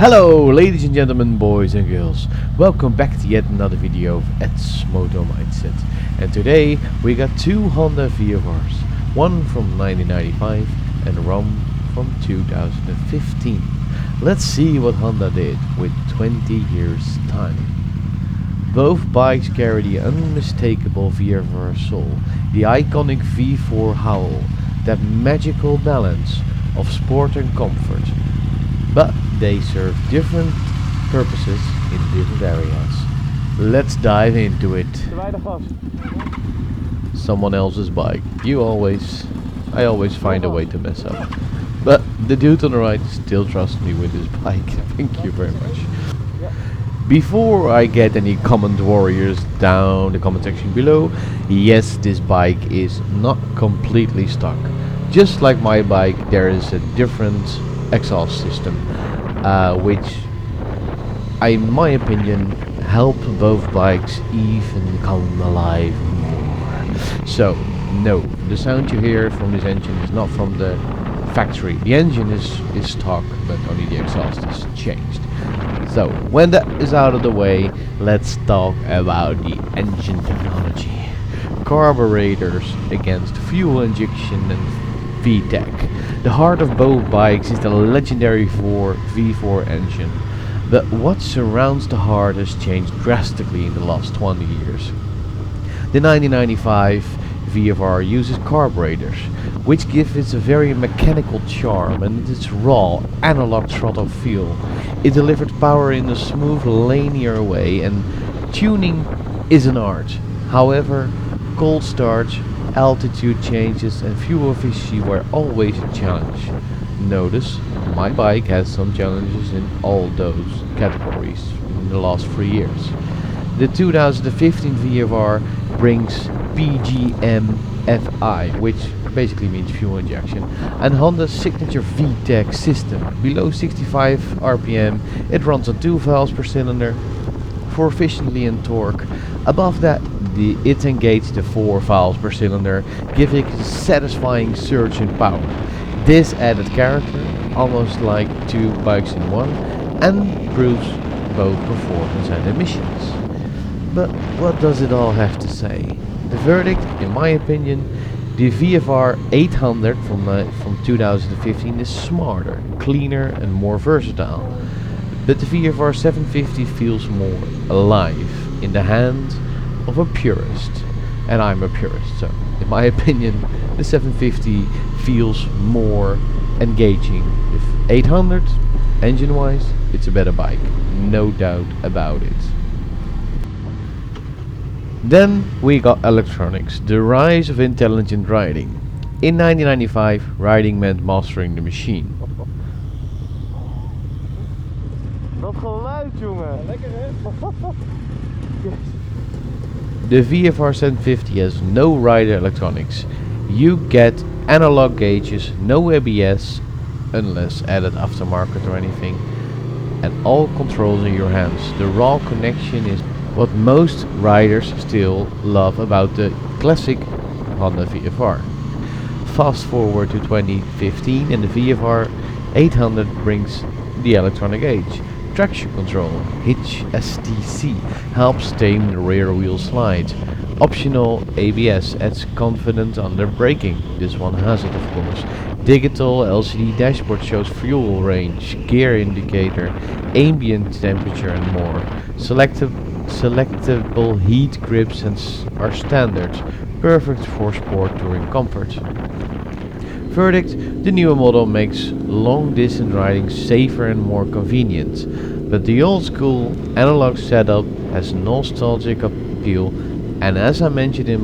Hello ladies and gentlemen, boys and girls, welcome back to yet another video of Ed's Moto Mindset. And today we got two Honda VFRs, one from 1995 and one from 2015. Let's see what Honda did with 20 years time. Both bikes carry the unmistakable VFR soul, the iconic V4 howl, that magical balance of sport and comfort. But they serve different purposes in different areas. Let's dive into it. Someone else's bike. I always find a way to mess up. But the dude on the right still trusts me with his bike. Thank you very much. Before I get any comment warriors down the comment section below, yes, this bike is not completely stock. Just like my bike, there is a different exhaust system, which in my opinion help both bikes even come alive more. So no, the sound you hear from this engine is not from the factory. The engine is stock, but only the exhaust is changed. So when that is out of the way, let's talk about the engine technology. Carburetors against fuel injection and VTEC. The heart of both bikes is the legendary V4 engine, but what surrounds the heart has changed drastically in the last 20 years. The 1995 VFR uses carburetors, which give it a very mechanical charm and its raw analog throttle feel. It delivered power in a smooth linear way, and tuning is an art. However, cold start, altitude changes and fuel efficiency were always a challenge. Notice, my bike has some challenges in all those categories in the last 3 years. The 2015 VFR brings PGM-FI, which basically means fuel injection, and Honda's signature VTEC system. Below 65 RPM, it runs on 2 valves per cylinder for efficiency and torque. Above that, it engages the 4 valves per cylinder, giving a satisfying surge in power. This added character, almost like 2 bikes in one, and improves both performance and emissions. But what does it all have to say? The verdict, in my opinion, the VFR800 from 2015 is smarter, cleaner and more versatile. But the VFR750 feels more alive in the hand of a purist, and I'm a purist, so in my opinion the 750 feels more engaging. If 800 engine wise, it's a better bike, no doubt about it. Then we got electronics, the rise of intelligent riding. In 1995, riding meant mastering the machine. Dat geluid, jongen. Lekker, hè? The VFR750 has no rider electronics. You get analog gauges, no ABS, unless added aftermarket or anything, and all controls in your hands. The raw connection is what most riders still love about the classic Honda VFR. Fast forward to 2015 and the VFR800 brings the electronic age. Traction control, hitch STC, helps tame the rear wheel slide. Optional ABS adds confidence under braking. This one has it, of course. Digital LCD dashboard shows fuel range, gear indicator, ambient temperature and more. Selectable heat grips are standard, perfect for sport touring comfort. Verdict, the newer model makes long distance riding safer and more convenient, but the old school analog setup has nostalgic appeal, and as I mentioned in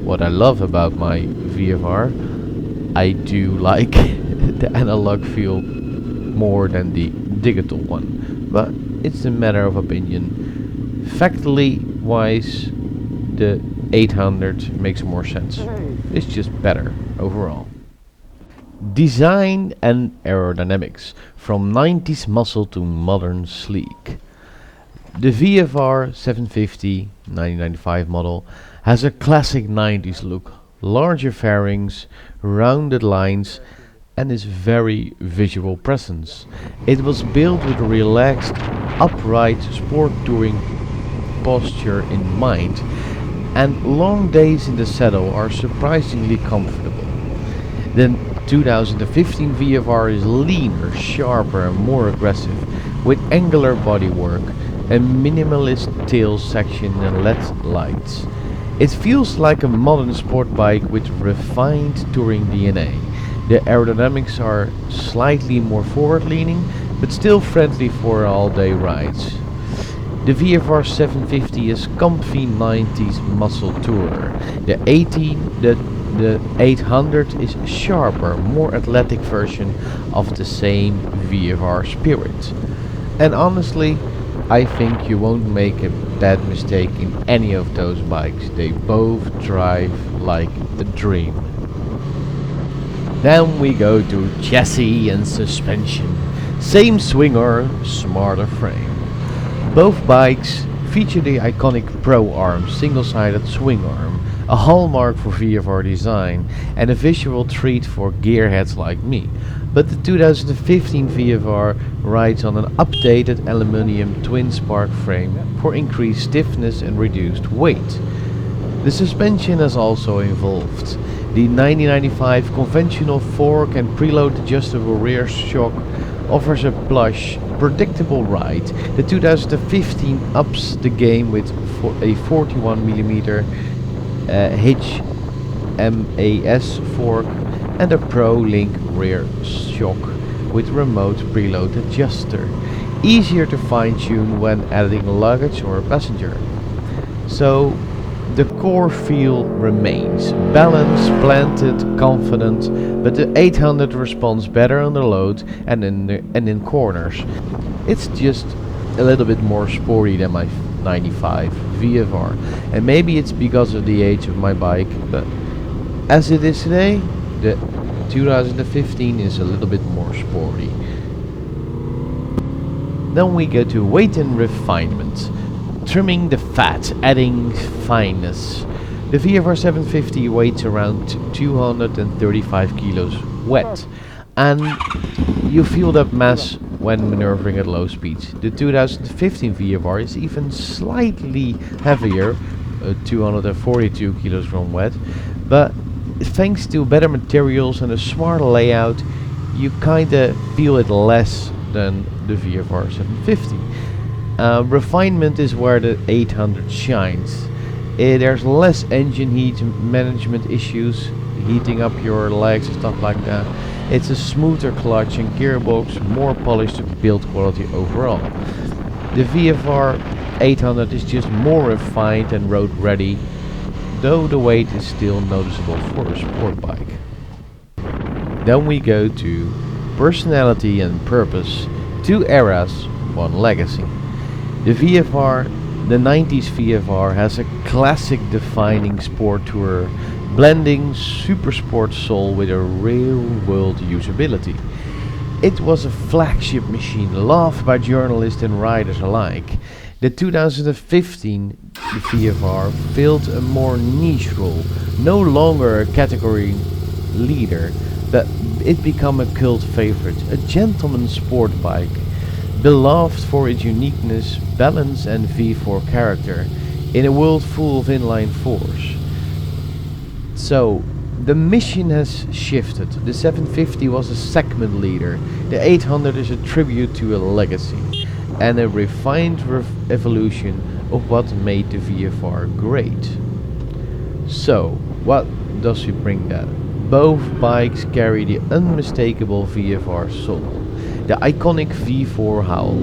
what I love about my VFR, I do like the analog feel more than the digital one, but it's a matter of opinion. Factually wise, the 800 makes more sense. It's just better overall. Design and aerodynamics, from 90s muscle to modern sleek. The VFR750 1995 model has a classic 90s look, larger fairings, rounded lines and his very visual presence. It was built with a relaxed, upright sport touring posture in mind, and long days in the saddle are surprisingly comfortable. The 2015 VFR is leaner, sharper and more aggressive, with angular bodywork, a minimalist tail section and LED lights. It feels like a modern sport bike with refined touring DNA. The aerodynamics are slightly more forward-leaning, but still friendly for all-day rides. The VFR750 is comfy 90s muscle tourer. The 800 is a sharper, more athletic version of the same VFR spirit. And honestly, I think you won't make that mistake in any of those bikes. They both drive like a dream. Then we go to chassis and suspension. Same swinger, smarter frame. Both bikes feature the iconic Pro Arm single-sided swing arm, a hallmark for VFR design and a visual treat for gearheads like me. But the 2015 VFR rides on an updated aluminum twin-spark frame for increased stiffness and reduced weight. The suspension has also evolved. The 1995 conventional fork and preload adjustable rear shock offers a plush, predictable ride. The 2015 ups the game with a 41mm hitch MAS fork and a Pro Link rear shock with remote preload adjuster, easier to fine-tune when adding luggage or a passenger. So the core feel remains balanced, planted, confident, but the 800 responds better on the load and in corners. It's just a little bit more sporty than my 95 VFR, and maybe it's because of the age of my bike, but as it is today, the 2015 is a little bit more sporty. Then we go to weight and refinement. Trimming the fat, adding fineness. The VFR750 weighs around 235 kilos wet, and you feel that mass when maneuvering at low speeds. The 2015 VFR is even slightly heavier, 242 kilos from wet, but thanks to better materials and a smarter layout, you kinda feel it less than the VFR750. Refinement is where the 800 shines. There's less engine heat management issues, heating up your legs and stuff like that. It's a smoother clutch and gearbox, more polished build quality overall. The VFR 800 is just more refined and road ready, though the weight is still noticeable for a sport bike. Then we go to personality and purpose. 2 eras, 1 legacy. The VFR, the 90s VFR, has a classic defining sport tourer, blending super sport soul with a real world usability. It was a flagship machine, loved by journalists and riders alike. The 2015 VFR filled a more niche role, no longer a category leader, but it became a cult favorite, a gentleman sport bike, beloved for its uniqueness, balance and V4 character, in a world full of inline fours. So, the mission has shifted. The 750 was a segment leader, the 800 is a tribute to a legacy, and a refined evolution of what made the VFR great. So, what does we bring that? Both bikes carry the unmistakable VFR soul, the iconic V4 howl.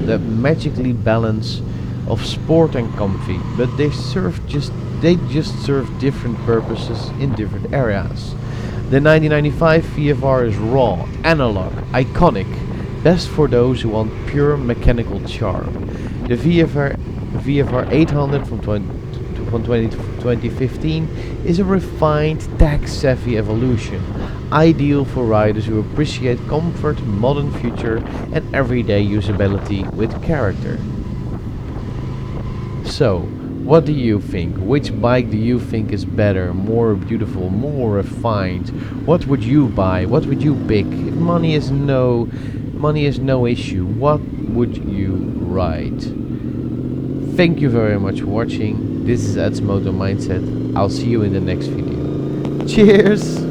The magically balance of sport and comfy, but they just serve different purposes in different areas. The 1995 VFR is raw, analog, iconic, best for those who want pure mechanical charm. The VFR800 from 2015 is a refined, tech-savvy evolution, ideal for riders who appreciate comfort, modern feature and everyday usability with character. So, what do you think? Which bike do you think is better, more beautiful, more refined? What would you buy? What would you pick? If money is no issue, what would you ride? Thank you very much for watching. This is Ed's Motor Mindset. I'll see you in the next video. Cheers!